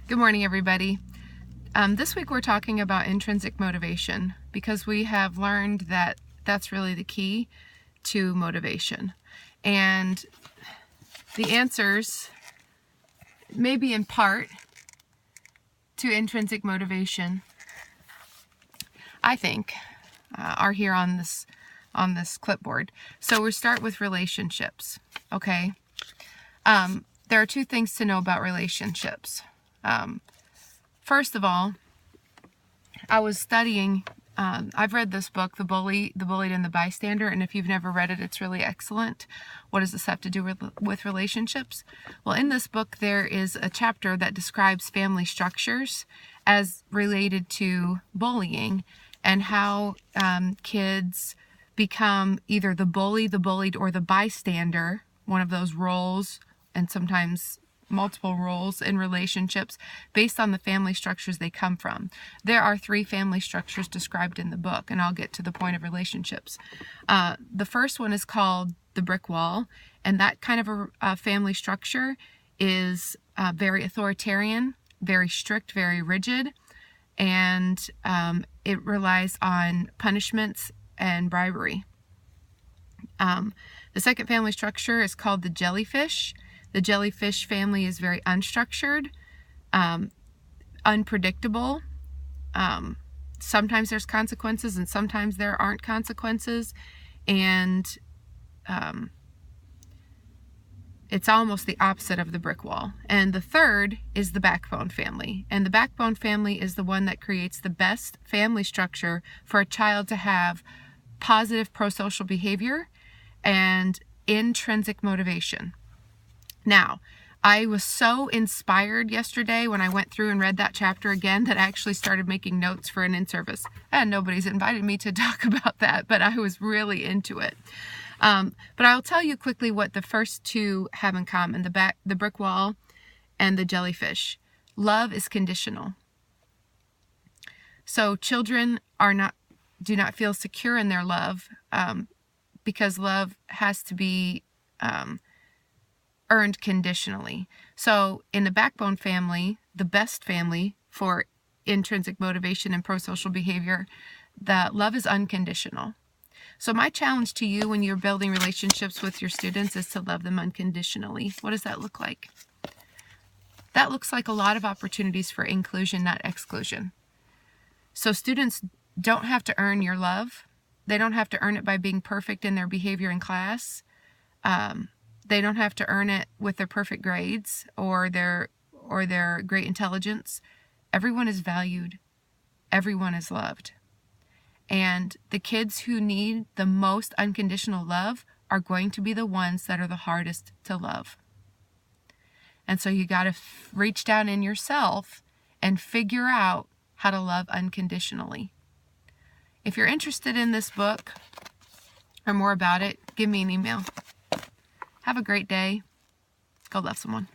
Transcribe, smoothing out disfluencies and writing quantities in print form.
Good morning, everybody. This week we're talking about intrinsic motivation because we have learned that that's really the key to motivation. And the answers, maybe in part, to intrinsic motivation, I think, are here on this clipboard. So we start with relationships, okay? There are two things to know about relationships. First of all, I was studying, I've read this book, The Bullied, and the Bystander, and if you've never read it, it's really excellent. What does this have to do with relationships? Well, in this book, there is a chapter that describes family structures as related to bullying and how kids become either the bully, the bullied, or the bystander, one of those roles, and sometimes multiple roles in relationships based on the family structures they come from. There are 3 family structures described in the book, and I'll get to the point of relationships. The first one is called the brick wall, and that kind of a family structure is very authoritarian, very strict, very rigid, and it relies on punishments and bribery. The second family structure is called the jellyfish. The jellyfish family is very unstructured, unpredictable. Sometimes there's consequences and sometimes there aren't consequences. And it's almost the opposite of the brick wall. And the third is the backbone family. And the backbone family is the one that creates the best family structure for a child to have positive pro-social behavior and intrinsic motivation. Now, I was so inspired yesterday when I went through and read that chapter again that I actually started making notes for an in-service. And nobody's invited me to talk about that, but I was really into it. But I'll tell you quickly what the first two have in common, the brick wall and the jellyfish. Love is conditional. So children do not feel secure in their love because love has to be earned conditionally. So in the backbone family, the best family for intrinsic motivation and pro-social behavior, the love is unconditional. So my challenge to you when you're building relationships with your students is to love them unconditionally. What does that look like? That looks like a lot of opportunities for inclusion, not exclusion. So students don't have to earn your love. They don't have to earn it by being perfect in their behavior in class. They don't have to earn it with their perfect grades or their great intelligence. Everyone is valued. Everyone is loved. And the kids who need the most unconditional love are going to be the ones that are the hardest to love. And so you got to reach down in yourself and figure out how to love unconditionally. If you're interested in this book or more about it, give me an email. Have a great day. Go love someone.